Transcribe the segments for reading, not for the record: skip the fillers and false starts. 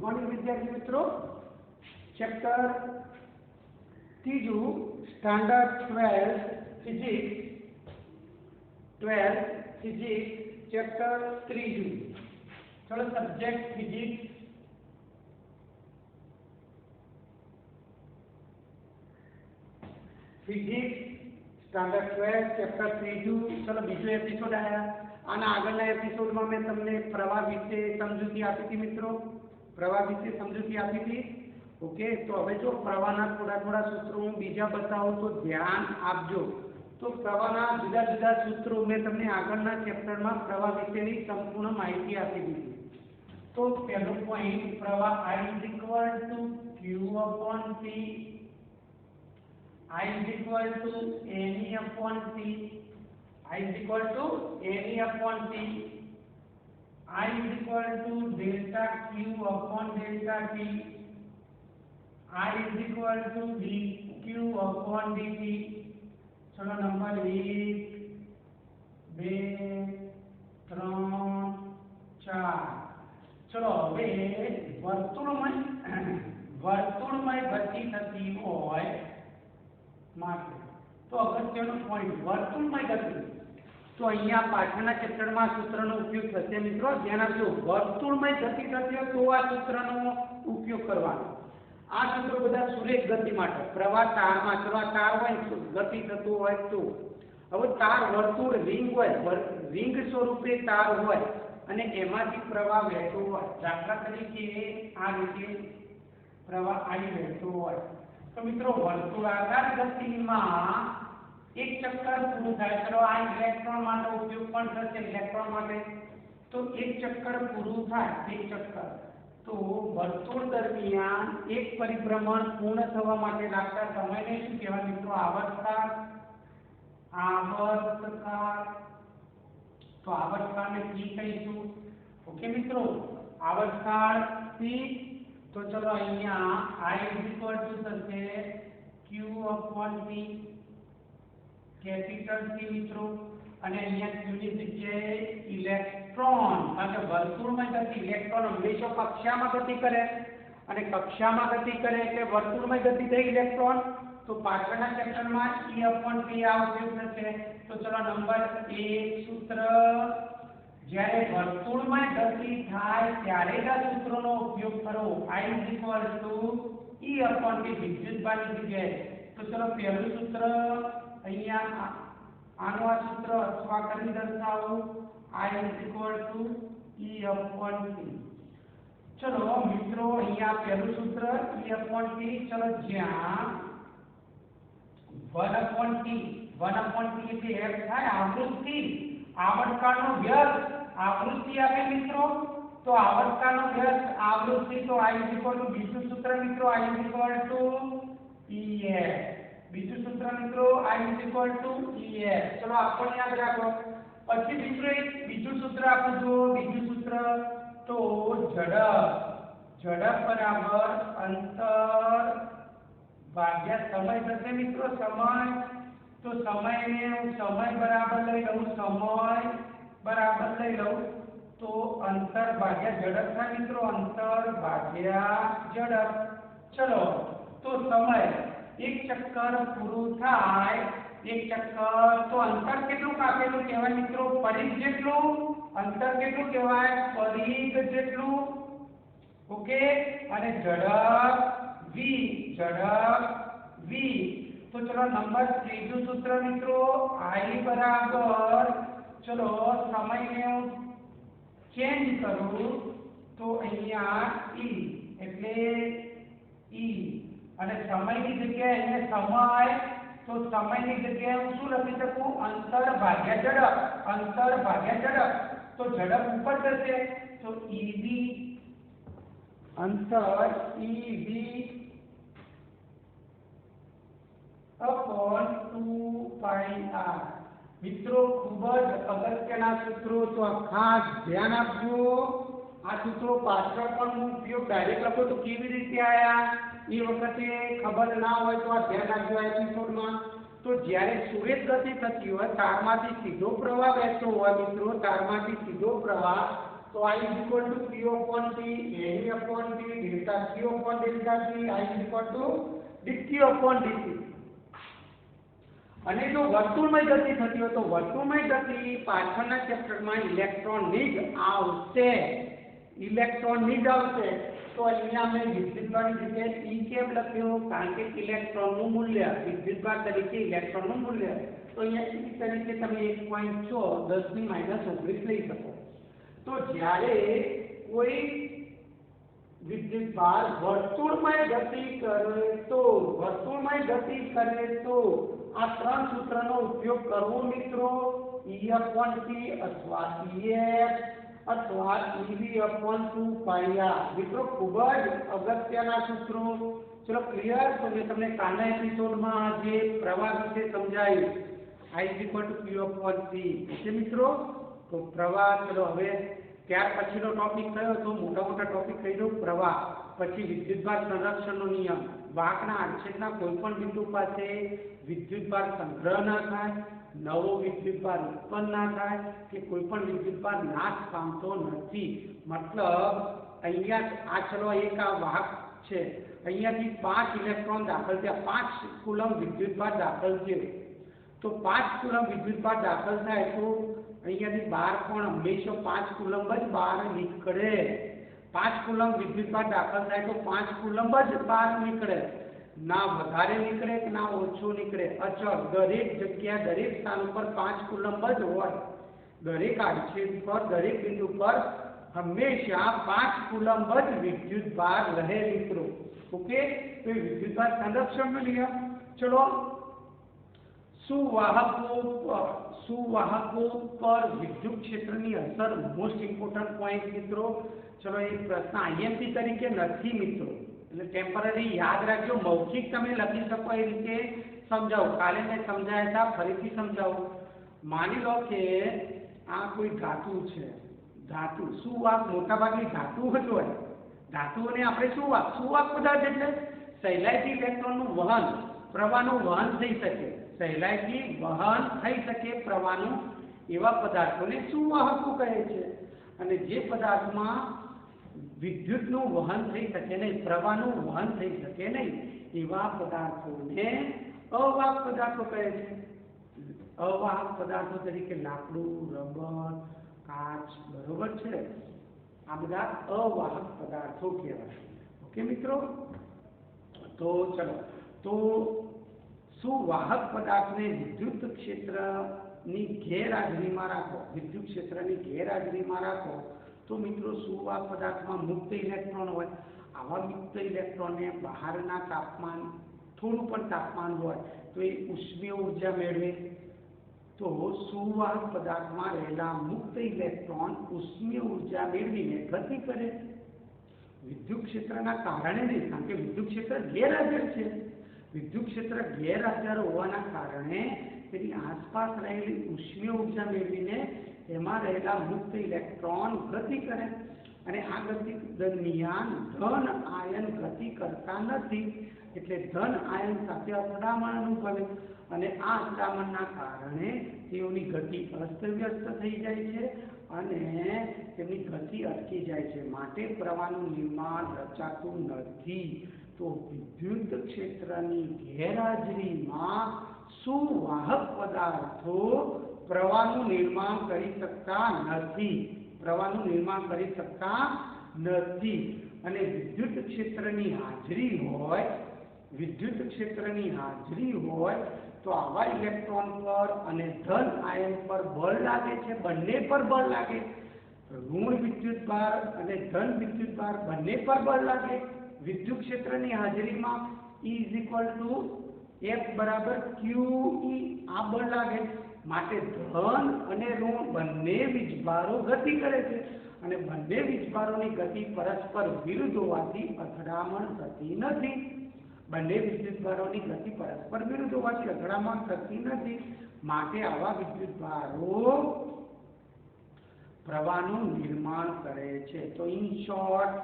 Good morning विद्यार्थी मित्रों। Chapter तीजू स्टैंडर्ड 12 फिजिक्स चैप्टर तीजू। चलो सब्जेक्ट फिजिक्स स्टैंडर्ड 12 चैप्टर तीजू। चलो बीजो एपिसोड आया। आना આગળના એપિસોડમાં મેં તમને પ્રવાહ વિશે સમજૂતી આપી હતી મિત્રો, પ્રવાહ વિશે સમજૂતી આપી હતી। ઓકે, તો હવે જો પ્રવાહના થોડા સૂત્રો હું બીજા બતાવું તો ધ્યાન આપજો। તો પ્રવાહના જુદા જુદા સૂત્રો મેં તમને આગળના ચેપ્ટરમાં પ્રવાહ વિશેની સંપૂર્ણ માહિતી આપી દીધી। તો પહેલો પોઈન્ટ, પ્રવાહ I = Q/T, I = NE/T, I = NE/T, I = delta Q/delta T, I = dQ/dt। चलो नंबर 1 2 3 4। चलो હવે વર્તુળમય ગતિ થતી હોય માટે તો અગત્યનો પોઈન્ટ વર્તુળમય ગતિ। तो अहींया पाछळना चेप्टरमां सूत्रनो उपयोग थशे मित्रों। ध्यान आपजो, वर्तुळमय गति थती होय तो आ सूत्रनो उपयोग करवानो। आ सूत्र बधा सुरेख गति माटे, प्रवाह तारमां, चलो आ तार होय गति थतो होय तो हवे तार वर्तुळ रिंग होय, रिंग स्वरूपे तार होय अने एमांथी प्रवाह वहेतो होय। दाखला तरीके आ रीते प्रवाह आई वहेतो होय तो मित्रों वर्तुळाकार गतिमां एक चक्कर पूરું થાય। चलो आ इलेक्ट्रॉन માટે ઉપયોગ પણ થશે ઇલેક્ટ્રોન માટે। તો એક ચક્કર પૂરું થાય, એક ચક્કર તો વર્તુળ દરમિયાન એક પરિભ્રમણ પૂર્ણ થવા માટે લાગતા સમયને શું કહેવાય મિત્રો? આવર્તકાળ। તો આવર્તકાળને p કહીશું। ઓકે મિત્રો, આવર્તકાળ p। તો ચલો અહીંયા I થશે Q/T कैपिटल T मित्रों, અને અહીંયા q ની જગ્યાએ ઇલેક્ટ્રોન, કારણ કે વર્તુળમાં ગતિ ઇલેક્ટ્રોન હંમેશા કક્ષામાં ગતિ કરે અને કક્ષામાં ગતિ કરે એટલે વર્તુળમાં ગતિ થઈ ઇલેક્ટ્રોન। તો પાછળના ચેપ્ટરમાં E/T આ ઉપયોગ થશે। તો ચલો નંબર 1 સૂત્ર, જ્યારે વર્તુળમાં ગતિ થાય ત્યારે જ આ સૂત્રનો ઉપયોગ કરો। I = E/T વિદ્યુતભારની જગ્યાએ। તો ચલો પહેલું સૂત્ર અહીંયા આનો આ સૂત્ર અથવા કરી દર્શાવો I = E/T। ચલો મિત્રો અહીંયા પહેલું સૂત્ર E/T। ચલો જ્યાં 1/T એટલે F થાય આવૃત્તિ, આવર્તકાળનો વ્યસ્ત, આવૃત્તિ આપે મિત્રો। તો આવર્તકાળનો વ્યસ્ત આવૃત્તિ, તો I = બીજું સૂત્ર મિત્રો I = EF। बीजू सूत्र मित्रों I = EF। चलो आपको याद रखो। પછી મિત્રો એક બીજું સૂત્ર આપું છું, બીજું સૂત્ર તો ઝડપ બરાબર અંતર ભાગ્યા સમય થશે મિત્રો। સમય, તો સમયને હું સમય બરાબર લઈ લઉં, સમય બરાબર લઈ લઉં તો અંતર ભાગ્યા ઝડપ થાય મિત્રો, અંતર ભાગ્યા ઝડપ। ચલો તો સમય एक चक्कर पूરું થાય, एक चक्कर तो अंतर કેટલું કાપેલું કહેવાય મિત્રો? પરિઘ જેટલું અંતર કેટલું કહેવાય? પરિઘ જેટલું। ઓકે, અને ઝડપ v। તો ચલો નંબર ત્રીજું સૂત્ર મિત્રો I બરાબર, ચલો સમયને હું ચેન્જ કરું તો અહીંયા e એટલે e અને સમયની જગ્યાએ અહીંયા સમય, તો સમયની જગ્યાએ હું શું લખી શકું? અંતર ભાગ્યા ઝડપ, અંતર ભાગ્યા ઝડપ। તો ઝડપ ઉપર જશે તો ev, અંતર ev/2πr। મિત્રો ખૂબ જ અગત્યના સૂત્રો, તો ખાસ ધ્યાન આપજો। આ સૂત્રો પાછળ પણ હું ઉપયોગ ડાયરેક્ટ લખો તો કેવી રીતે આયા એ વખતે ખબર ના હોય તો આ ધ્યાન રાખજો એપિસોડમાં। તો જ્યારે સુરેખ ગતિ થતી હોય, તારમાંથી સીધો પ્રવાહ વહેતો હોય મિત્રો, તારમાંથી સીધો પ્રવાહ तो I is equal to Q upon T, NE upon T, delta Q upon delta T, I is equal to dq upon dt. અને જો વર્તુળમય ગતિ થતી હોય તો વર્તુળમય ગતિ પાછળના ચેપ્ટરમાં ઇલેક્ટ્રોનની જ આવશે, ઇલેક્ટ્રોનની જ આવશે. તો અહીંયા મેં વિદ્યુતભારની જગ્યાએ E કેમ લખ્યું? કારણ કે ઇલેક્ટ્રોનનું મૂલ્ય વિદ્યુતભાર તરીકે ઇલેક્ટ્રોનનું મૂલ્ય, તો અહીંયા E તરીકે તમે 1.6 10⁻19 લઈ શકો. તો જ્યારે કોઈ વિદ્યુતભાર વર્તુળમય ગતિ કરે તો આ ત્રણ સૂત્રનો ઉપયોગ કરવો મિત્રો. E upon T અથવા EF અથવા EB upon 2πr. મિત્રો ખૂબ જ અગત્યના સૂત્રો. ચલો ક્લિયર? તો મેં તમને કાલના એપિસોડમાં જે પ્રવાહ વિશે સમજાયું, I is equal to Q upon T છે મિત્રો. તો પ્રવાહ, ચલો હવે ત્યાર પછીનો ટોપિક કયો તો મોટા ટોપિક કહી દઉં. પ્રવાહ પછી વિદ્યુતભાર સંરક્ષણનો નિયમ. વાહકના આડછેદના કોઈપણ બિંદુ પાસે વિદ્યુતભાર સંગ્રહ ના થાય, નવો વિદ્યુતભાર ઉત્પન્ન ના થાય કે કોઈપણ વિદ્યુતભાર નાશ પામતો નથી. મતલબ અહીંયા આ ચલો એક આ વાહક છે, અહીંયાથી 5 ઇલેક્ટ્રોન દાખલ થયા, 5 કુલમ વિદ્યુતભાર દાખલ થયો. તો 5 કુલમ વિદ્યુતભાર દાખલ થાય તો અહીંયાથી બહાર પણ હંમેશા 5 કુલમ જ બહાર નીકળે. 5 કુલમ વિદ્યુતભાર દાખલ થાય તો 5 કુલમ જ બહાર નીકળે, ના વધારે નીકળે કે ના ઓછો નીકળે. અચળ દરેક જગ્યા દરેક સ્થાન ઉપર 5 કુલમ જ હોય. દરેક આડછેદ પર દરેક બિંદુ પર હંમેશા 5 કુલમ જ વિદ્યુતભાર રહે મિત્રો. ઓકે, તો વિદ્યુતભાર સંરક્ષણનો નિયમ. ચલો સુવાહકો પર વિદ્યુત ક્ષેત્રની અસર, મોસ્ટ ઇમ્પોર્ટન્ટ પોઈન્ટ મિત્રો. ચલો એ પ્રશ્ન આઈએમપી તરીકે નથી મિત્રો, એટલે ટેમ્પરરી યાદ રાખજો. મૌખિક તમે લખી શકો એ રીતે સમજાવું. કાલે મેં સમજાયા હતા, ફરીથી સમજાવું. માની લો કે આ કોઈ ધાતુ છે, ધાતુ સુવાહક મોટાભાગની ધાતુ જ હોય. ધાતુઓને આપણે સુવાહક પદાર્થ એટલે સહેલાઈથી ઇલેક્ટ્રોનનું વહન, પ્રવાહનું વહન થઈ શકે, સહેલાઈથી વહન થઈ શકે પ્રવાહનું, એવા પદાર્થોને સુવાહકો કહે છે. અને જે પદાર્થમાં વિદ્યુતનું વહન થઈ શકે નહીં, પ્રવાહનું વહન થઈ શકે નહીં, એવા પદાર્થોને અવાહક પદાર્થો કહે છે. અવાહક પદાર્થો તરીકે લાકડું, રબર, કાચ, બરોબર છે, આ બધા અવાહક પદાર્થો કહેવાય. ઓકે મિત્રો, તો ચલો, તો સુવાહક પદાર્થને વિદ્યુત ક્ષેત્રની ગેરહાજરીમાં રાખો, વિદ્યુત ક્ષેત્રની ગેરહાજરીમાં રાખો તો મિત્રો સુવાહક પદાર્થમાં મુક્ત ઇલેક્ટ્રોન હોય. આવા મુક્ત ઇલેક્ટ્રોનને બહારના તાપમાન, થોડું પણ તાપમાન હોય તો એ ઉષ્મીય ઉર્જા મેળવે. તો સુવાહક પદાર્થમાં રહેલા મુક્ત ઇલેક્ટ્રોન ઉષ્મીય ઉર્જા મેળવીને ગતિ કરે. વિદ્યુત ક્ષેત્રના કારણે નહીં, કારણ કે વિદ્યુત ક્ષેત્ર ગેરહાજર છે. વિદ્યુત ક્ષેત્ર ગેરહાજર હોવાના કારણે તેની આસપાસ રહેલી ઉષ્મીય ઉર્જા મેળવીને તેમાં રહેલા મુક્ત ઇલેક્ટ્રોન ગતિ કરે. અને આ ગતિ દરમિયાન ધન આયન ગતિ કરતા નથી, એટલે ધન આયન સાથે અથડામણ અનુભવે અને આ અથડામણના કારણે તેઓની ગતિ અસ્તવ્યસ્ત થઈ જાય છે અને તેમની ગતિ અટકી જાય છે. માટે પ્રવાહનું નિર્માણ રચાતું નથી. તો વિદ્યુત ક્ષેત્રની ગેરહાજરીમાં સુવાહક પદાર્થો પ્રવાહનું નિર્માણ કરી શકતા નથી, પ્રવાહનું નિર્માણ કરી શકતા નથી. અને વિદ્યુત ક્ષેત્રની હાજરી હોય, વિદ્યુત ક્ષેત્રની હાજરી હોય તો આવા ઇલેક્ટ્રોન પર અને ધન આયન પર બળ લાગે છે, બંને પર બળ લાગે. ઋણ વિદ્યુતભાર અને ધન વિદ્યુતભાર બંને પર બળ લાગે. વિદ્યુત ક્ષેત્રની હાજરીમાં E = F = QE આ બળ લાગે. માટે ધન અને ઋણ બંને વીજભારો ગતિ કરે છે અને બંને વીજભારોની ગતિ પરસ્પર વિરુદ્ધ હોવાથી અથડામણ થતી નથી. બંને વિદ્યુતભારોની ગતિ પરસ્પર વિરુદ્ધ હોવાથી અથડામણ થતી નથી. માટે આવા વિદ્યુતભારો પ્રવાહનું નિર્માણ કરે છે. તો ઇન શોર્ટ,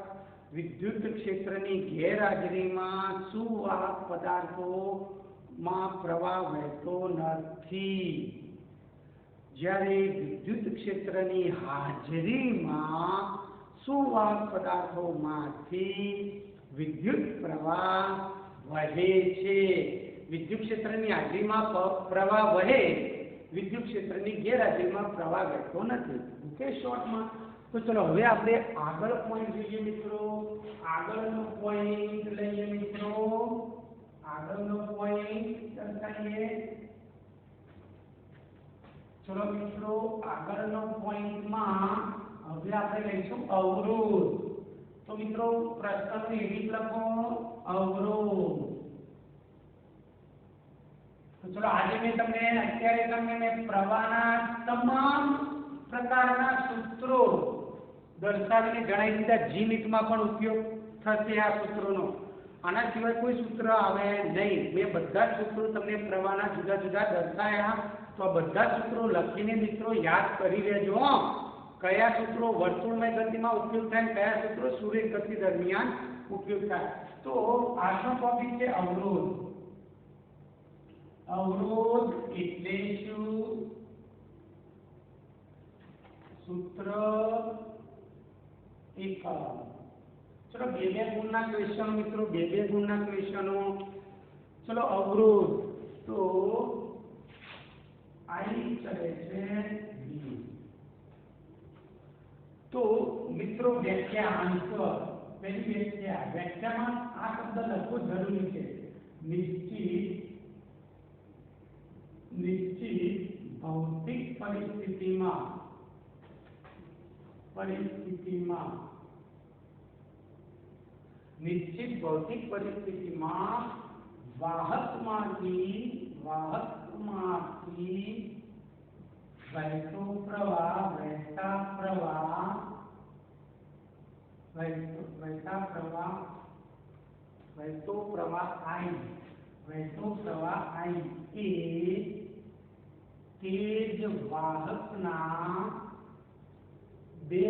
વિદ્યુત ક્ષેત્રની ગેરહાજરીમાં સુવાહક પદાર્થોમાં પ્રવાહ વહેતો નથી. જ્યારે વિદ્યુત ક્ષેત્રની હાજરીમાં સુવાહક પદાર્થોમાંથી વિદ્યુત પ્રવાહ વહે છે. વિદ્યુત ક્ષેત્રની હાજરીમાં પ્રવાહ વહે, વિદ્યુત ક્ષેત્રની ગેરહાજરીમાં પ્રવાહ વહેતો નથી. ઓકે, શોર્ટમાં. તો ચલો હવે આપણે આગળ પોઈન્ટ જોઈએ મિત્રો. આગળનો પોઈન્ટ લઈએ મિત્રો. આગળનો પોઈન્ટ દર્શાવીએ. ચલો મિત્રો, આગળનો પોઈન્ટમાં હવે આપણે લઈશું અવરોધ. તો મિત્રો પ્રશ્નનું એવી લખો, અવરોધ. તો ચલો આજે અત્યારે તમને પ્રવાહના તમામ પ્રકારના સૂત્રો દર્શાવીને જણાવી દીધા. જીમિતમાં પણ ઉપયોગ થશે આ સૂત્રોનો. આના સિવાય કોઈ સૂત્ર આવે નહીં. મેં બધા જ સૂત્રો તમને પ્રવાહના જુદા જુદા દર્શાવ્યા. તો આ બધા સૂત્રો લખીને મિત્રો યાદ કરી લેજો. કયા સૂત્રો વર્તુળમય ગતિમાં ઉપયોગ થાય, કયા સૂત્રો સુરેખ ગતિ દરમિયાન ઉપયોગ થાય. તો આજનો ટોપિક છે અવરોધ. અવરોધ એટલે શું? સૂત્ર એકમ. ચલો બે ગુણના ક્વેશ્ચનો મિત્રો, બે ગુણના ક્વેશ્ચનો. ચલો અવરોધ તો આઈ ચલે છે વી. તો મિત્રો વ્યાખ્યા આન્સર. પહેલી વ્યાખ્યામાં આ શબ્દ લખવો જરૂરી છે. નિશ્ચિત ભૌતિક પરિસ્થિતિમાં નિશ્ચિત ભૌતિક પરિસ્થિતિમાં વાહકમાંથી વહેતો પ્રવાહ I એ તે જ વાહકના બે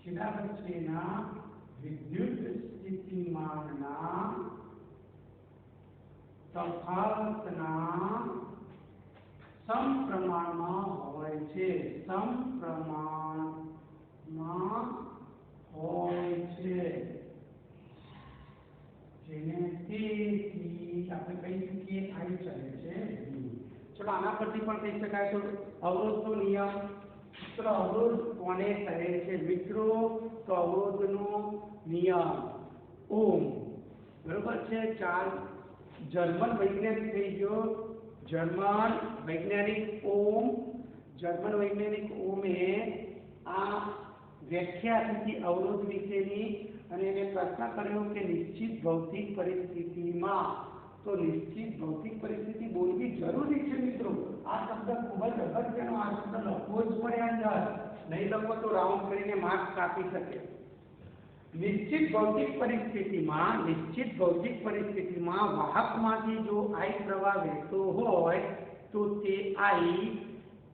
છેડા વચ્ચેના વિદ્યુત સ્થિતિમાનના તફાવતના સમપ્રમાણમાં હોય છે. જેને તેથી આપણે કહી શકીએ આઈ ચલે છે. ચલો આના પરથી પણ કહી શકાય તો અવરોધનો નિયમ. ચલો અવરોધ કોને કહે છે મિત્રો? તો અવરોધનો નિયમ ઓમ. બરોબર છે. ચાલ જર્મન વૈજ્ઞાનિક થઈ ગયો, જર્મન વૈજ્ઞાનિક ઓમે આ વ્યાખ્યા હતી અવરોધ વિશેની, અને એને પ્રશ્ન કર્યો કે નિશ્ચિત ભૌતિક પરિસ્થિતિમાં. તો નિશ્ચિત ભૌતિક પરિસ્થિતિ બોલવી જરૂરી છે મિત્રો. આ શબ્દ ખૂબ જ અગત્યનો. આ શબ્દ લખવો જ પડે અંદર. નહીં લખો તો રાઉન્ડ કરીને માર્ક્સ કાપી શકે. નિશ્ચિત ભૌતિક પરિસ્થિતિમાં વાહકમાંથી જો I પ્રવાહ વહેતો હોય તો તે I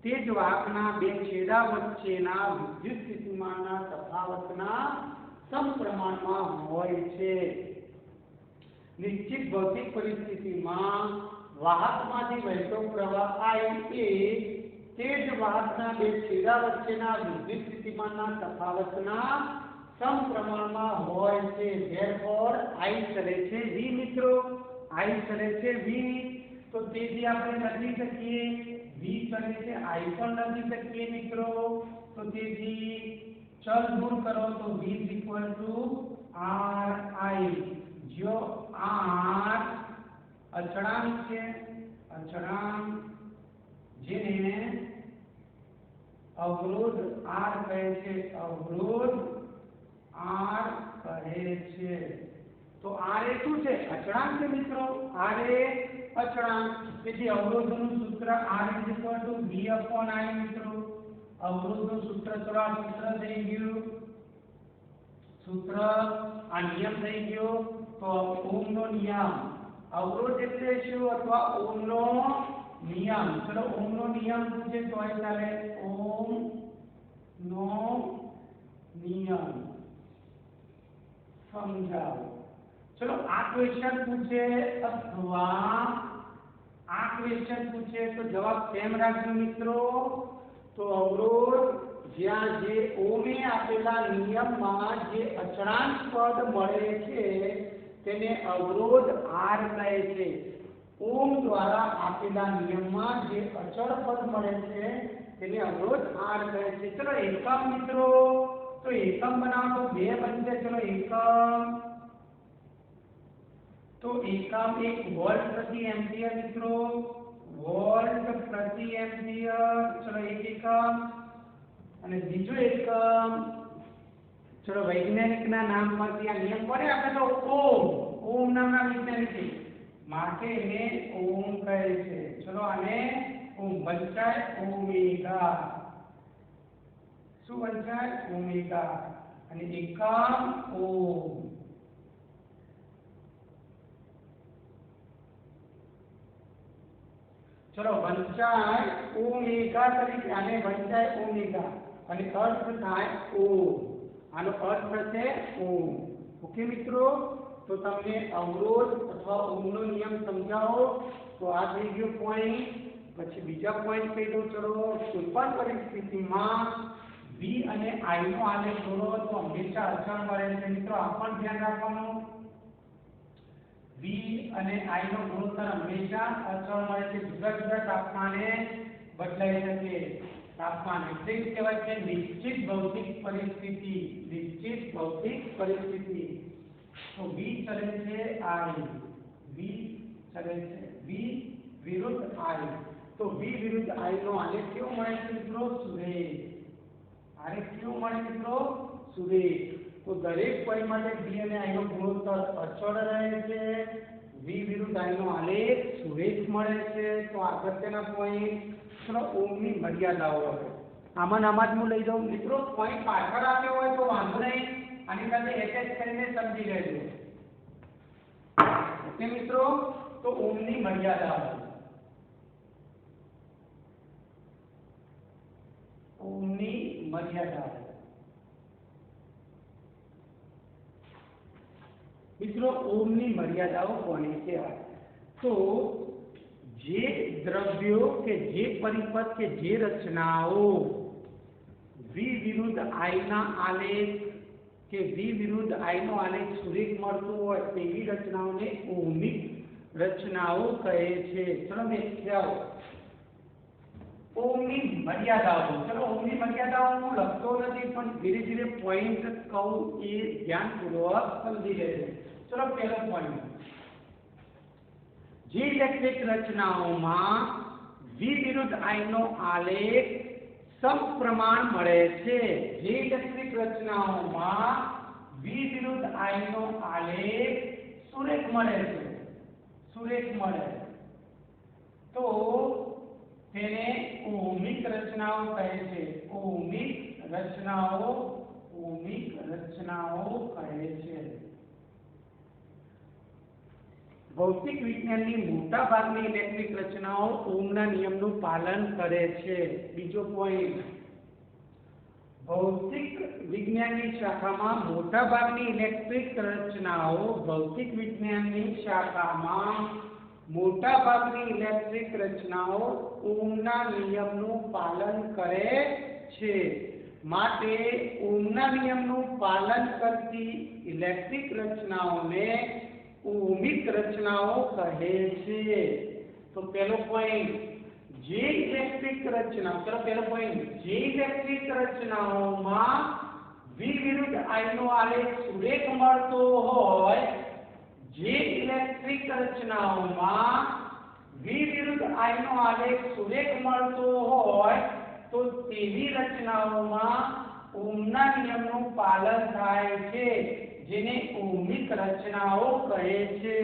તે જ વાહકના બે છેડા વચ્ચેના વિદ્યુત સ્થિતિમાનના તફાવતના સમપ્રમાણમાં હોય છે. નિશ્ચિત ભૌતિક પરિસ્થિતિમાં વાહકમાંથી વહેતો પ્રવાહ I એ તે જ વાહકના બે છેડા વચ્ચેના વિદ્યુત સ્થિતિમાનના તફાવતના સમપ્રમાણમાં હોય છે. ધેરફોર I ચલે છે V મિત્રો. I ચલે છે V. તો તેથી આપણે લખી શકીએ V ચલે છે I પણ લખી શકીએ મિત્રો. તો તેથી ચલ દૂર કરો તો V RI. જો R અચળાંક છે, જેને અવરોધ R કહે છે, તો R એ શું છે? અચળાંક છે મિત્રો. R એ અચળાંક. તેથી અવરોધનું સૂત્ર R V/I મિત્રો. અવરોધનું સૂત્ર થઈ ગયું. આ નિયમ થઈ ગયો. તો ઓહમનો નિયમ. અવરોધ એટલે શું? અથવા ઓહમનો નિયમ. ચલો ઓહમનો નિયમ શું છે? તો અહીં ચાલે ઓહમનો નિયમ સમજાવો. चलो आ क्वेश्चन पूछे अथवा आ क्वेश्चन पूछे तो जवाब सेम राखજો મિત્રો। तो अवरोध ज्यां जे ओमे आपेला नियमમાં जे अचळांक पद મળે છે તેને अवरोध आर કહે છે। ओम द्वारा आपेला नियमમાં जे अचळ पद મળે છે તેને अवरोध आर કહે છે। चलो एकम મિત્રો, तो एकम बनाओ तो बे बनશે। चलो एकम, तो एकम एक वोल्ट प्रति एम्पियर मित्रों, वोल्ट प्रति एम्पियर। चलो एक एकम અને બીજો એકમ। चलो वैज्ञानिक ना नाम परથી આ નિયમ પડે આપણે તો ઓમ નામના વૈજ્ઞાનિક માટે એને ઓમ કહે છે। ચલો આને ઓમ બનચાય ઓમેગા, શું બનચાય ઓમેગા અને એકમ ઓમ। चलो वंचाय ओमेगा तरीके आने वंचाय ओमेगा અને अर्थ થાય ઓમ। આનો अर्थ છે ઓમ। ओके मित्रों, तो તમને अवरोध अथवा ओमનો નિયમ સમજાવો તો આ થઈ ગયો પોઈન્ટ। પછી બીજા પોઈન્ટ કહી દઉં। ચલો કોઈપણ પરિસ્થિતિમાં v અને i નો આલેખ દોરો તો હંમેશા અચળ મળે છે મિત્રો। આ પણ ધ્યાન રાખવાનું, v અને i નો ગુણોત્તર હંમેશા અચળ મળે છે। જુદા જુદા તાપમાને બદલાઈ શકે। तापमान એટલે કહેવાય છે નિશ્ચિત ભૌતિક પરિસ્થિતિ, નિશ્ચિત ભૌતિક પરિસ્થિતિ। तो v चले છે i, v चले છે v વિરુદ્ધ i। तो v વિરુદ્ધ i નો આલેખ કેવો મળે છે મિત્રો? સુરેખ। આલેખ કેવો મળે મિત્રો? સુરેખ। तो દરેક પદ માટે v અને i નો ગુણોત્તર અચળ રહે છે। v વિરુદ્ધ i નો આલેખ સુરેખ મળે છે। તો અગત્યના પોઈન્ટ चलो ओम ની મર્યાદાઓ હવે આમાં જ હું લઈ જાઉં મિત્રો। પોઈન્ટ પાછળ આપ્યો હોય તો વાંધો નહીં, આની સાથે એટેચ કરીને સમજી લેજો। ઓકે મિત્રો, તો ઓમ ની મર્યાદાઓ, ओम ની મર્યાદાઓ મિત્રો। ओम ની મર્યાદાઓ કોને કહેવાય? તો जे द्रव्यों के जे परिपथ के जे रचनाओं v विरुद्ध i ना आलेख के v विरुद्ध i नो आलेख सुरेख મળતો હોય તેવી રચનાઓને ઓમિક રચનાઓ કહે છે। ચલો વ્યાખ્યાઓ। ઓમની મર્યાદાઓ, ચલો ઓમની મર્યાદાઓ હું લખતો નથી પણ ધીરે ધીરે પોઈન્ટ કહું એ ધ્યાનપૂર્વક સમજી લેજો। ચલો પહેલો પોઈન્ટ, જે ઇલેક્ટ્રિક રચનાઓમાં v વિરુદ્ધ i નો આલેખ સમપ્રમાણ મળે છે। જે ઇલેક્ટ્રિક રચનાઓમાં v વિરુદ્ધ i નો આલેખ સુરેખ મળે છે, સુરેખ મળે તો તેને ઓમિક રચનાઓ કહે છે। ઓમિક રચનાઓ, ઓમિક રચનાઓ કહે છે। भौतिक विज्ञानની મોટા ભાગની ઇલેક્ટ્રિક રચનાઓ ઓમના નિયમનું પાલન કરે છે। બીજો પોઈન્ટ, ભૌતિક વિજ્ઞાનની શાખામાં મોટા ભાગની ઇલેક્ટ્રિક રચનાઓ, ભૌતિક વિજ્ઞાનની શાખામાં મોટા ભાગની ઇલેક્ટ્રિક રચનાઓ ઓમના નિયમનું પાલન કરે છે। માટે ઓમના નિયમનું પાલન કરતી ઇલેક્ટ્રિક રચનાઓને ओमिक रचनाओं कहे छे। तो पहलो पॉइंट, जे इलेक्ट्रिक रचना, चलो पहलो पॉइंट, जे इलेक्ट्रिक रचनाओं में v विरुद्ध i नो आलेख सुरेख મળતો હોય, जे इलेक्ट्रिक रचनाओं में v विरुद्ध i नो आलेख सुरेख મળતો હોય तो तेवी रचनाओं में ओमना नियमનું પાલન થાય છે, જેને ઓમિક રચનાઓ કહે છે।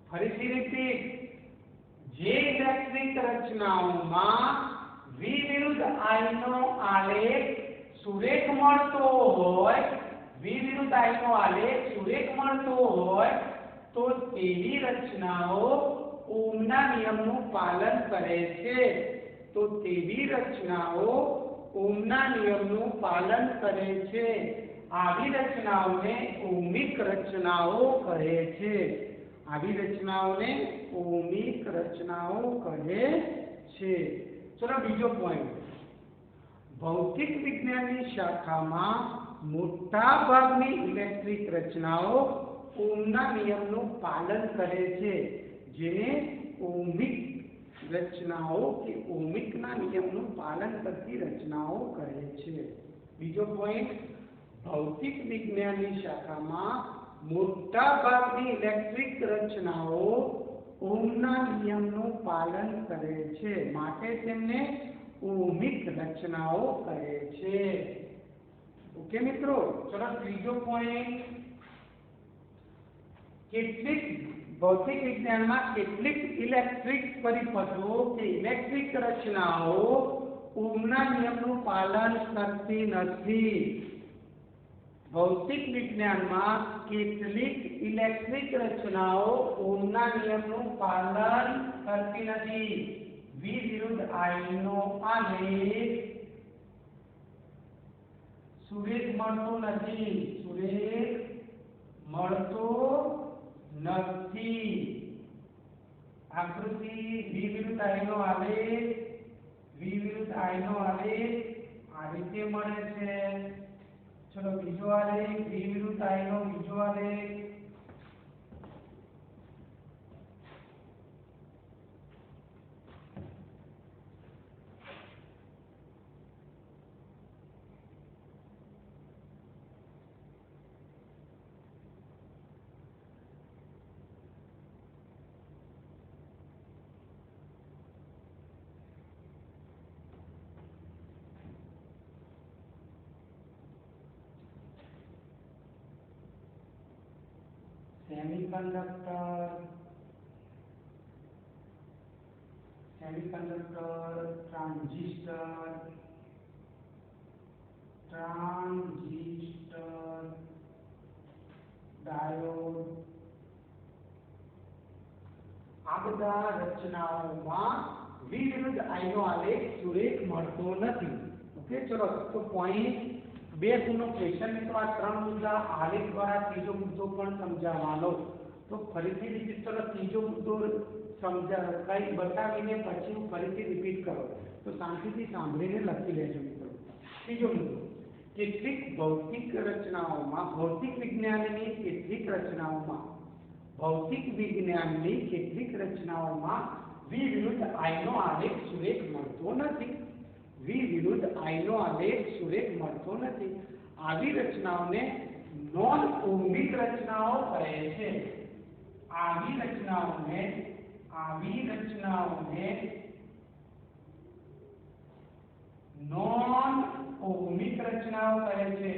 ફરીથી રિપીટ, જે ઇલેક્ટ્રિક રચનાઓમાં v વિરુદ્ધ i નો આલેખ સુરેખ મળતો હોય, v વિરુદ્ધ i નો આલેખ સુરેખ મળતો હોય તો તેવી રચનાઓ ઓમના નિયમનું પાલન કરે છે। તો તેવી રચનાઓ ઓમના નિયમનું પાલન કરે છે। આવી રચનાઓને ઓહમિક રચનાઓ કહે છે। આવી રચનાઓને ઓહમિક રચનાઓ કહે છે। ચલો બીજો પોઈન્ટ, ભૌતિક વિજ્ઞાનની શાખામાં મોટા ભાગની ઇલેક્ટ્રિક રચનાઓ ઓહમના નિયમનું પાલન કરે છે, જેને ઓહમિક રચનાઓ કે ઓહમિકના નિયમનું પાલન કરતી રચનાઓ કહે છે। બીજો પોઈન્ટ, ભૌતિક વિજ્ઞાનની શાખામાં મોટા ભાગની ઇલેક્ટ્રિક રચનાઓ ઓહમના નિયમનું પાલન કરે છે, માટે તેમને ઓહમિક રચનાઓ કહે છે। ओके मित्रों, चलो तीजो पॉइंट, કેટલીક ભૌતિક વિજ્ઞાનમાં કેટલીક ઇલેક્ટ્રિક પરિપથો કે ઇલેક્ટ્રિક રચનાઓ ઓહમના નિયમનું પાલન કરતી નથી। ભૌતિક વિજ્ઞાનમાં કેટલીક ઇલેક્ટ્રિક રચનાઓ ઓહમના નિયમનું પાલન કરતી નથી। V વિરુદ્ધ I નો આલેખ સુરેખ મળતો નથી, સુરેખ મળતો નથી। આકૃતિ V વિરુદ્ધ I નો આલેખ, V વિરુદ્ધ I નો આલેખ આ રીતે મળે છે। ચલો બીજો આલેખ, V વિરુદ્ધ I નો બીજો આલેખ, सेमीकंडक्टर, ट्रांजिस्टर, डायोड, आ बधा रचनाओमां V विरुद्ध I नो आलेख सुरेख मळतो नथी। ओके, चलो तो पॉइंट 2 નો ક્વેશ્ચન મિત્રો આ 3 મુદ્દા આલેખ દ્વારા ત્રીજો મુદ્દો પણ સમજાવવાનો। તો ફરીથી રિપીટ કરો, ત્રીજો મુદ્દો સમજાવી બતાવીને પછી હું ફરીથી રિપીટ કરો તો શાંતિથી સાંભળીને લખી લેજો મિત્રો। ત્રીજો મુદ્દો, કેટલીક ભૌતિક રચનાઓમાં, ભૌતિક વિજ્ઞાનની કેટલીક રચનાઓમાં, ભૌતિક વિજ્ઞાનની કેટલીક રચનાઓમાં V વિરુદ્ધ I નો આલેખ સુરેખ મળતો નથી। V વિરુદ્ધ I નો આલેખ સુરેખ મળતો નથી। આવી રચનાઓને નોન ઓહમિક રચનાઓ કહે છે। આવી રચનાઓને નોન ઓહમિક રચનાઓ કહે છે।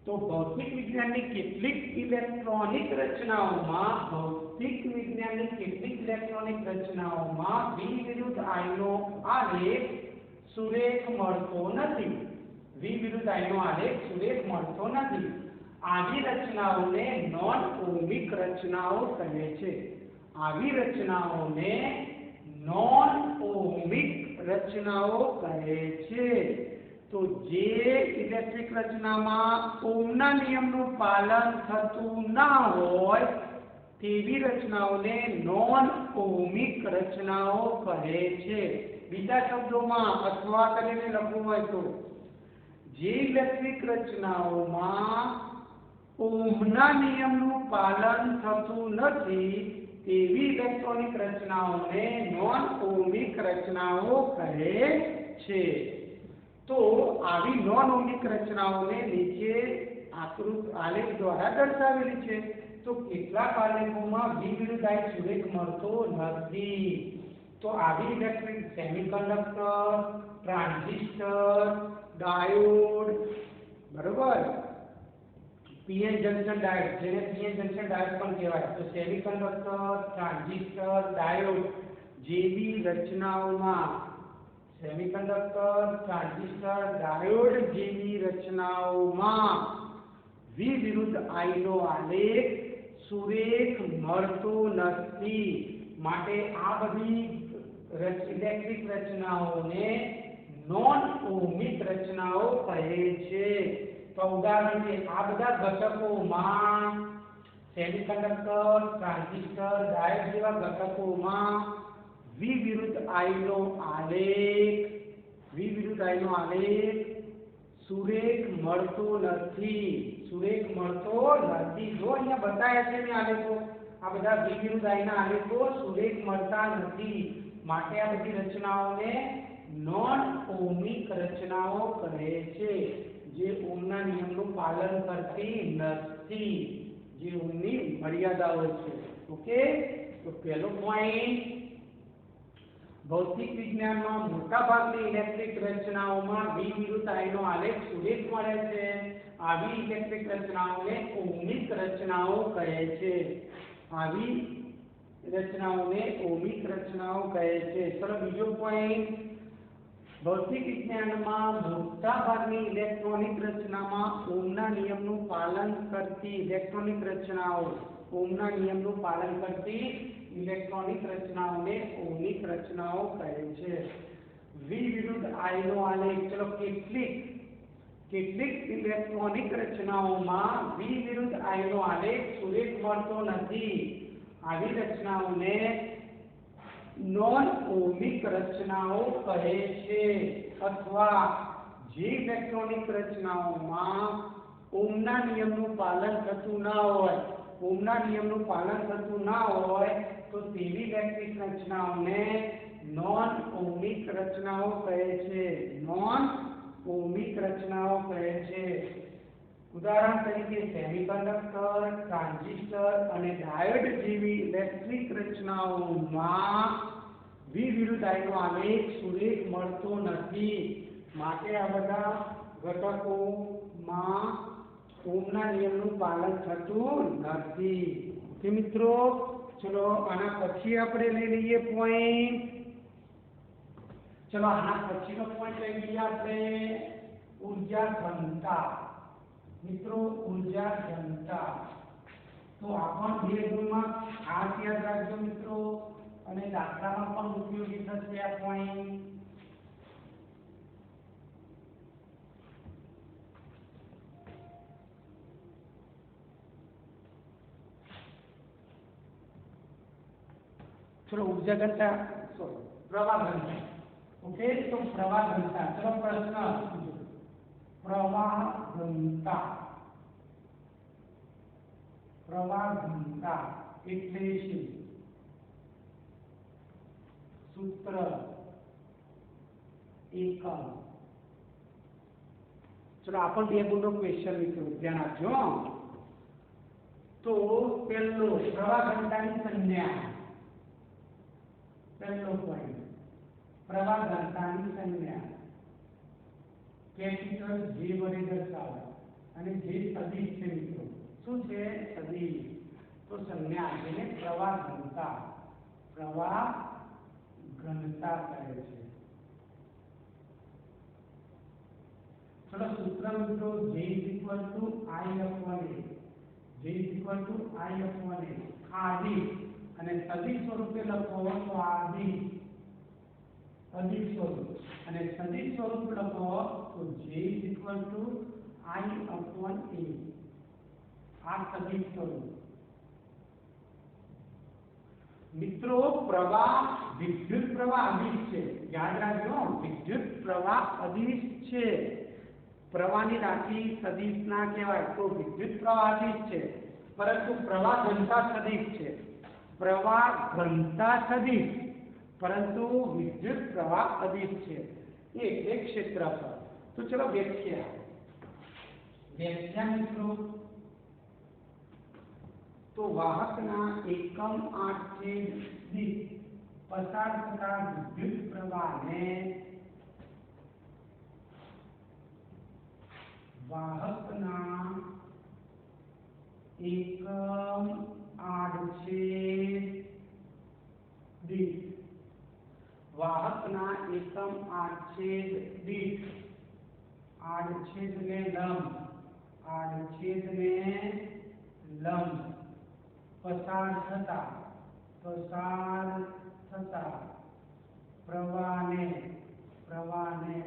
तो भौतिक विज्ञान की કેટલીક ઇલેક્ટ્રોનિક રચનાઓમાં, ભૌતિક વિજ્ઞાનની કેટલીક ઇલેક્ટ્રોનિક રચનાઓમાં V વિરુદ્ધ I નો આલેખ સુરેખ મળતો નથી। V વિરુદ્ધ I નો આલેખ સુરેખ મળતો નથી। આવી રચનાઓને નોન ઓહમિક રચનાઓ કહે છે। આવી રચનાઓને નોન ઓહમિક રચનાઓ કહે છે। तो जे इलेक्ट्रिक रचनामां ओहमना नियमनुं पालन थतुं ना होय तेवी रचनाओने नॉन ओहमिक रचनाओ कहे छे। बीजा शब्दोमां अथवा करीने लखવું હોય તો जे इलेक्ट्रिक रचनाओमां ओहमना नियमनुं पालन थतुं नथी तेवी इलेक्ट्रॉनिक रचनाओने नॉन ओहमिक रचनाओ कहे छे। तो आवी नॉन ओहमिक रचनाओने नीचे आलेख द्वारा दर्शावेली छे। तो કેટલાક આલેખોમાં V વિરુદ્ધ I સુરેખ મળતો નથી। तो आवी इलेक्ट्रिक सेमीकंडक्टर, ट्रांजिस्टर, डायोड, बराबर, पीएन जंक्शन डायोड, जेने पीएन जंक्शन डायोड पण कहेवाय। तो सेमीकंडक्टर, ट्रांजिस्टर, डायोड जेवी रचनाओमां, सेमीकंडक्टर, ट्रांजिस्टर, डायोड जेवी रचनाओमां V विरुद्ध I नो आलेख सुरेख મળતો નથી। માટે આ બધી ઇલેક્ટ્રિક રચનાઓને નોન ઓહમિક રચનાઓ કહે છે। તો ઉદાહરણ છે આ બધા ઘટકોમાં સેમિકન્ડક્ટર, ટ્રાન્ઝિસ્ટર, ડાયોડ જેવા ઘટકોમાં વિવિરુદ્ધ આયનો આલેખ સુરેખ મળતો નથી। જો અહીંયા બતાવ્યા છે મેં આલેખો, આ બધા વિવિરુદ્ધ આયના આલેખો સુરેખ મળતા નથી, માટે આ બધી રચનાઓને નોન ઓહમિક રચનાઓ કહે છે, જે ઓહમના નિયમનું પાલન કરતી નથી, જે ઓહમની મર્યાદાઓ છે। ઓકે, તો પહેલો પોઈન્ટ, ભૌતિક વિજ્ઞાનમાં મોટાભાગની ઇલેક્ટ્રિક રચનાઓમાં વિવિરુદ્ધ આયનો આલેખ સુરેખ મળે છે। આવી ઇલેક્ટ્રિક રચનાઓને ઓહમિક રચનાઓ કહે છે। ચલો બીજો પોઈન્ટ, ભૌતિક વિજ્ઞાનમાં મોટાભાગની ઇલેક્ટ્રોનિક રચનામાં ઓહમના નિયમનું પાલન કરતી ઇલેક્ટ્રોનિક રચનાઓને ઓહમિક રચનાઓ કહે છે। વિવિરુદ્ધ આયનો આલેખ, ચલો કેટલીક ઇલેક્ટ્રોનિક રચનાઓમાં વિવિરુદ્ધ આયનો આલેખ સુરેખ મળતો નથી, આવી રચનાઓને નોન ઓહમિક રચનાઓ કહે છે। અથવા જે ઇલેક્ટ્રોનિક રચનાઓમાં ઓહમના નિયમનું પાલન થતું ના હોય તો તેવી ઇલેક્ટ્રિક રચનાઓને નોન ઓહમિક રચનાઓ કહે છે। ઉદાહરણ તરીકે સેમિકન્ડક્ટર, ટ્રાન્ઝિસ્ટર અને ડાયોડ જેવી ઇલેક્ટ્રિક રચનાઓમાં વિવિરુદ્ધ આયનો આલેખ સુરેખ મળતો નથી, માટે આ બધા ઘટકોમાં ઓહમના નિયમનું પાલન થતું નથી। ઓકે મિત્રો, ચલો આના પછી આપણે લઈ લઈએ પોઈન્ટ। ચલો આના પછીનો પોઈન્ટ લઈ લઈએ આપણે ઊર્જા ઘનતા। મિત્રો, ઊર્જા ઘનતા તો આ પણ બે ગુણમાં ખાસ યાદ રાખજો મિત્રો, અને દાખલામાં પણ ઉપયોગી થશે આ પોઈન્ટ। चलो ऊर्जा घनता, प्रवाह घनता। ओके, तो प्रवाह घनता, चलो प्रश्न, प्रवाह घनता એટલે શું? सूत्र, एकम। चलो अपन બે ગુણનો ક્વેશ્ચન મિત્રો ધ્યાન આપજો। તો પહેલો પ્રવાહ ઘનતાની સંજ્ઞા, પહેલો પોઈન્ટ, પ્રવાહ ઘનતાની સંજ્ઞા કેપિટલ જે વડે દર્શાવો, અને જે સદિશ છે મિત્રો, શું છે? સદિશ। તો સંજ્ઞા જેને પ્રવાહ ઘનતા કહે છે। ચલો સૂત્ર મિત્રો, J I upon A, Adish, અને સદિશ સ્વરૂપે લખો તો આદિશ સદિશ સ્વરૂપ, અને સદિશ સ્વરૂપ લખો તો J I upon A, આ સદિશ સ્વરૂપ। મિત્રો, પ્રવાહ વિદ્યુત પ્રવાહ અદિશ છે, યાદ રાખજો, વિદ્યુત પ્રવાહ અદિશ છે। પ્રવાહની રાશિ સદિશ ના કહેવાય, તો વિદ્યુત પ્રવાહ અદિશ છે, પરંતુ પ્રવાહ ઘનતા સદિશ છે। પ્રવાહ ઘનતા સદિશ, પરંતુ વિદ્યુત પ્રવાહ અદિશ છે, એ એક ક્ષેત્રફળ। તો ચલો વ્યાખ્યા મિત્રો, તો વાહકના એકમ 8 દીઠ પસાર થતા વિદ્યુત પ્રવાહને વાહકના એકમ 8 દીઠ, વાહકના એકમ 8 દીઠ, આડછેદને લંબ પસાર થતા પ્રવાહને પ્રવાહને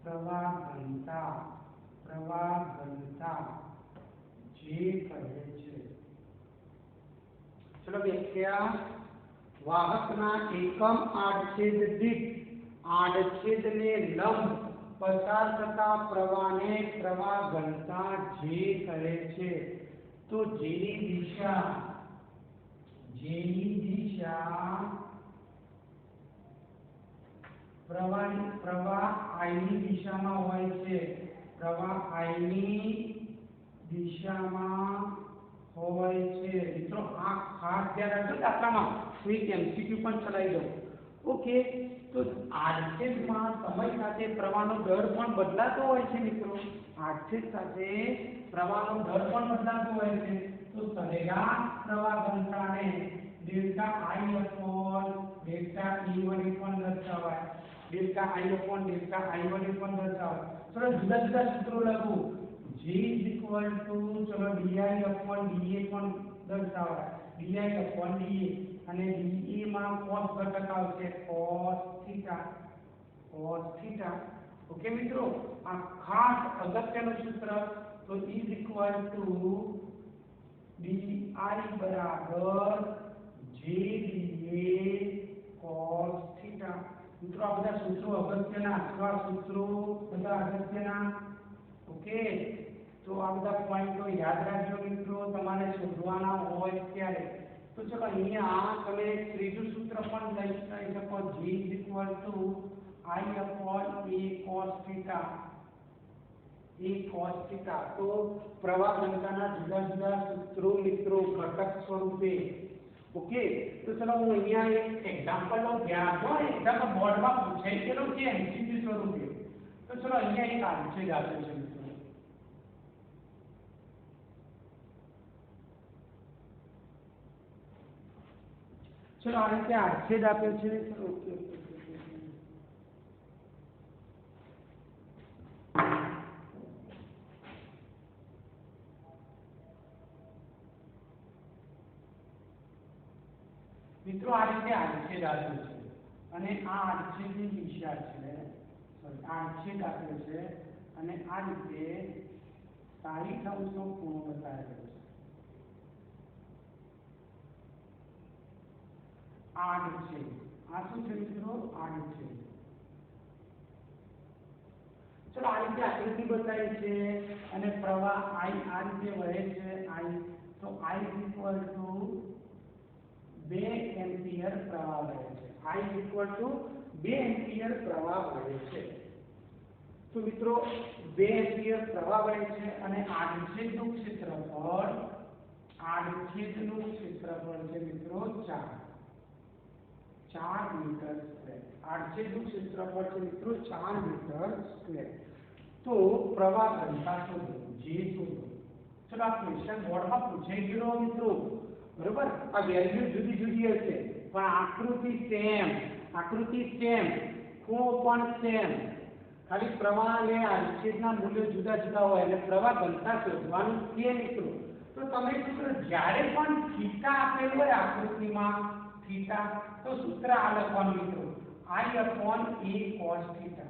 પ્રવાહ ઘનતા જે કહે છે. ચલો વ્યાખ્યા. વાહકના એકમ આડછેદ દીઠ આડછેદને લંબ પસાર થતા પ્રવાહને પ્રવાહ ઘનતા જે કહે છે. તો જેની દિશા પ્રવાહ I ની દિશામાં હોય છે. પ્રવાહ I ની દિશામાં હોય છે. મિત્રો આ ખાસ ધ્યાન રાખજો. દાખલામાં હું એક MCQ પણ ચલાવી દઉં. ઓકે, તો આડછેદમાં સમય સાથે પ્રવાહનો દર પણ બદલાતો હોય છે. મિત્રો આડછેદ સાથે પ્રવાહનો દર પણ બદલાતો હોય છે. તો સરેરાશ પ્રવાહ ઘનતાને delta I upon delta E વડે પણ દર્શાવાય. Delta I upon delta I વડે પણ દર્શાવાય. ચલો જુદા જુદા સૂત્રો લખો. G is equal to ચલો di upon dA પણ દર્શાવાય. di upon dA અને dE માં cos ઘટક આવશે cos theta. ઓકે મિત્રો, આ ખાસ અગત્યનું સૂત્ર. તો is equal to di બરાબર JDA cos theta. મિત્રો આ બધા સૂત્રો અગત્યના. આ સૂત્રો બધા અગત્યના. ઓકે, તો આ બધા પોઈન્ટો યાદ રાખજો મિત્રો, તમારે શોધવાના હોય ત્યારે. તો ચલો અહીંયા તમે ત્રીજું સૂત્ર પણ લઈ શકો. G is equal to I upon A cos theta. તો પ્રવાહ ઘનતાના જુદા જુદા સૂત્રો મિત્રો ઘટક સ્વરૂપે. ઓકે, તો ચલો હું અહીંયા એક એક્ઝામ્પલ લઉં. ધ્યાન દો, એક્ઝામ્પલ બોર્ડમાં પૂછાઈ ગયેલું છે MCQ સ્વરૂપે. તો ચલો અહીંયા એક આડછેદ આપેલ છે મિત્રો. ચલો આ રીતે આડછેદ આપ્યો છે. ઓકે, મિત્રો આ રીતે આડછેદ આપ્યો છે અને આ આડછેદની દિશા છે. આડછેદ આપ્યો છે અને આ રીતે 60 અંશનો ખૂણો બતાવેલો છે. આડછેદ, આ શું છે મિત્રો? આડછેદ. ચલો આ રીતે આકૃતિ બતાવી છે અને પ્રવાહ I આ રીતે વહે છે. તો I equal to 2 એમ્પિયર પ્રવાહ વહે છે. I equal to 2 એમ્પિયર પ્રવાહ વહે છે. તો મિત્રો 2 એમ્પિયર પ્રવાહ વહે છે અને આડછેદનું ક્ષેત્રફળ છે મિત્રો 4 મીટર સ્ક્વેર. આડછેદનું ક્ષેત્રફળ છે મિત્રો 4 મીટર સ્ક્વેર. તો પ્રવાહ ઘનતા શોધો, જે શોધો. ચલો આ ક્વેશ્ચન બોર્ડમાં પૂછાઈ ગયો મિત્રો, બરોબર. આ વેલ્યુ જુદી જુદી હશે પણ આકૃતિ સેમ, ખૂણો પણ સેમ. ખાલી પ્રવાહ અને આડછેદના મૂલ્યો જુદા જુદા હોય એટલે પ્રવાહ ઘનતા શોધવાનું છે મિત્રો. તો તમે સૂત્ર જ્યારે પણ થીટા આપેલું હોય આકૃતિમાં થીટા, તો સૂત્ર આ લખવાનું મિત્રો, I upon A cos theta.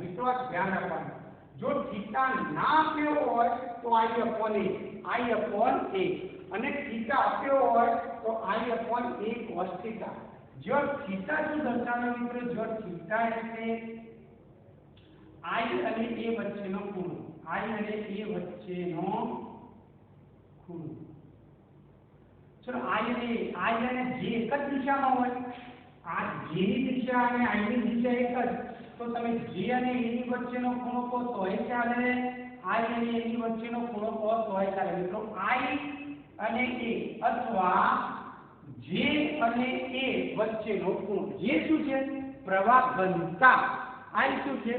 મિત્રો આ ધ્યાન રાખવાનું. જો થીટા ના આપ્યો હોય તો I upon A અને થીટા આપ્યો હોય તો I upon A cos theta. જો થીટા શું દર્શાવે મિત્રો? જો થીટા એટલે I અને A વચ્ચેનો ખૂણો. ચલો I અને J એક જ દિશામાં હોય. આ J ની દિશા અને I ની દિશા એક જ. તો તમે J અને A ની વચ્ચેનો ખૂણો કહો તોય ચાલે, I અને A ની વચ્ચેનો ખૂણો કહો તોય ચાલે. મિત્રો I અને A અથવા J અને A વચ્ચેનો ખૂણો. જે શું છે? પ્રવાહ ઘનતા. I શું છે?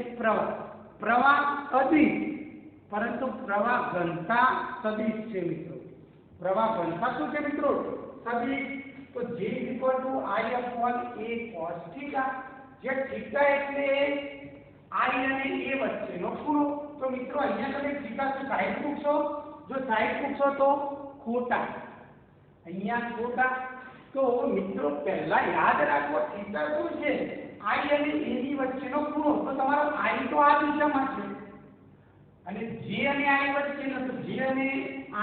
પ્રવાહ અદિશ, પરંતુ પ્રવાહ ઘનતા સદિશ છે મિત્રો. પ્રવાહ ઘનતા શું છે મિત્રો? સદિશ. તો J equal to I upon A cos theta. જે થીટા એટલે I અને A વચ્ચેનો ખૂણો. તો મિત્રો અહીંયા તમે થીટા શું સાઈડ મૂકશો? જો સાઈડ મૂકશો તો ખોટા, અહીંયા ખોટા. તો મિત્રો પહેલા યાદ રાખો થીટા શું છે, I અને A ની વચ્ચેનો ખૂણો. તો તમારો I તો આ દિશામાં છે અને J અને I વચ્ચેનો, તો J અને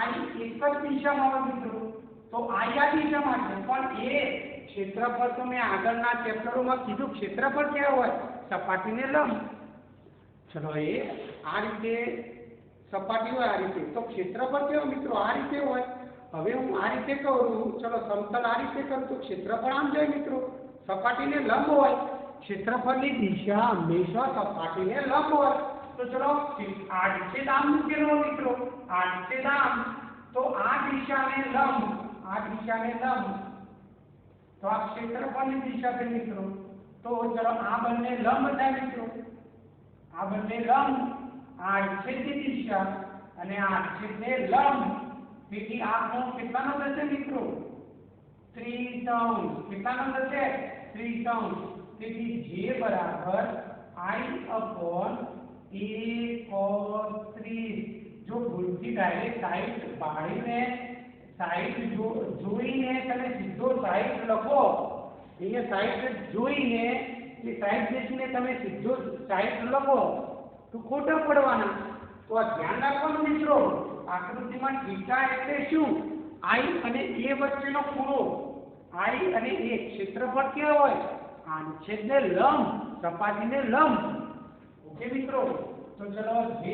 I એક જ દિશામાં હોય મિત્રો. તો I આ દિશામાં છે, પણ એ ક્ષેત્રફળ તો મેં આગળના ચેપ્ટરોમાં કીધું, ક્ષેત્રફળ કેવું હોય, સપાટીને લંબ. ચલો એ આ રીતે સપાટી હોય આ રીતે, તો ક્ષેત્રફળ કેવું મિત્રો આ રીતે હોય. હવે હું આ રીતે કરું, ચલો સમતલ આ રીતે કરું તો ક્ષેત્રફળ આમ જાય મિત્રો, સપાટીને લંબ હોય. ક્ષેત્રફળની દિશા હંમેશા સપાટીને લંબ હોય. તો ચલો આડછેદ આમ મૂકેલો મિત્રો, આડછેદ આમ, તો આ દિશાને લંબ, આ દિશાને લંબ, તો આ ક્ષેત્રફળની દિશા છે મિત્રો. તો ચલો આ બંને લંબ થાય મિત્રો, આ બંને લંબ, આડછેદની દિશા અને આડછેદને લંબ. તેથી આ કોણ કેટલાનો થશે મિત્રો, 3 કેટલાનો થશે, 3. તેથી J બરાબર I/A cos 30. જો ભૂલથી ડાયરેક્ટ સાઈડ પાડીને સાઈડ જોઈને તમે સીધો સાઈડ લખો, અહીંયા સાઈડ જોઈને એ સાઈડ દેખીને તમે સીધો સાઈડ લખો તો ખોટા પડવાના. તો આ ધ્યાન રાખવાનું મિત્રો, આકૃતિમાં થીટા એટલે શું, I અને A વચ્ચેનો ખૂણો. I અને A ક્ષેત્રફળ કેવો હોય, આડછેદને લંબ, સપાટીને લંબ. ઓકે મિત્રો. તો ચલો J = I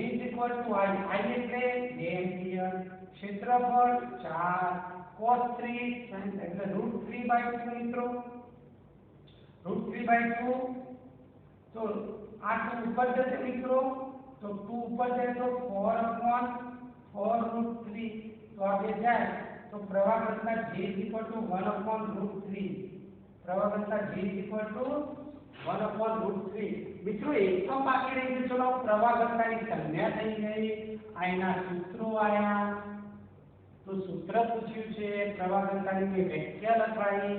એટલે 2 એમ્પિયર, ક્ષેત્રફળ 4 cos 3 એટલે √3/2 મિત્રો, √3/2. તો આ 2 ઉપર જશે મિત્રો, તો 2 ઉપર જાય તો 4/4√3. તો આ બે જાય તો પ્રવાહ ઘનતા J = 1/√3. પ્રવાહ ઘનતા J = 1/√3. મિત્રો એકમ બાકી રહી ગયું. ચલો પ્રવાહ ઘનતાની સંજ્ઞા થઈ ગઈ, આના સૂત્રો આયા. તો સૂત્ર પૂછ્યું છે, પ્રવાહ ઘનતાની મેં વ્યાખ્યા લખાઈ,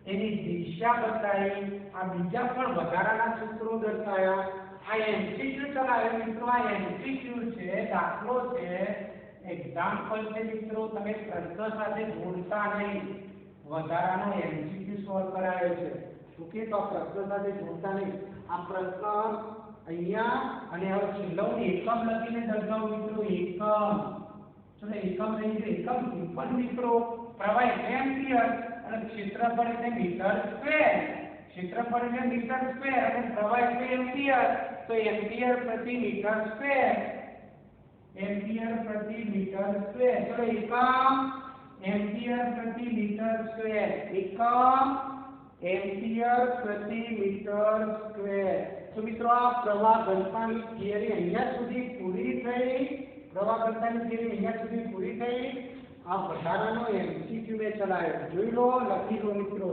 એની દિશા બતાવી, આ બીજા પણ વધારાના સૂત્રો દર્શાવ્યા. આ એમસીક્યુ ચલાવ્યો મિત્રો, આ એમસીક્યુ છે, દાખલો છે, એક્ઝામ્પલ છે મિત્રો. તમે પ્રશ્ન સાથે જોડતા નહીં, વધારાનો એમસીક્યુ સોલ્વ કરાયો છે. ઓકે, તો આ પ્રશ્ન સાથે જોડતા નહીં. આ પ્રશ્ન અહીંયા અને હવે છેલ્લો એકમ લખીને દર્શાવો મિત્રો, એકમ. ચલો એકમ રહી ગયો, એકમ સિમ્પલ મિત્રો. પ્રવાહ એટલે એમ્પિયર અને ક્ષેત્રફળ એટલે મીટર સ્ક્વેર. ક્ષેત્રફળ એટલે મીટર સ્ક્વેર અને પ્રવાહ એટલે એમ્પિયર. તો એમ્પિયર પ્રતિ મીટર સ્ક્વેર, એમ્પિયર પ્રતિ મીટર સ્ક્વેર. ચલો એકમ એમ્પિયર પ્રતિ મીટર સ્ક્વેર, એકમ એમ્પિયર પ્રતિ મીટર સ્ક્વેર. તો મિત્રો આ પ્રવાહ ઘનતાની થિયરી અહીંયા સુધી પૂરી થઈ. પ્રવાહ ઘનતાની થિયરી અહીંયા સુધી પૂરી થઈ. આ વધારાનો એમસીક્યુ મેં ચલાવ્યો, જોઈ લો, લખી લો મિત્રો.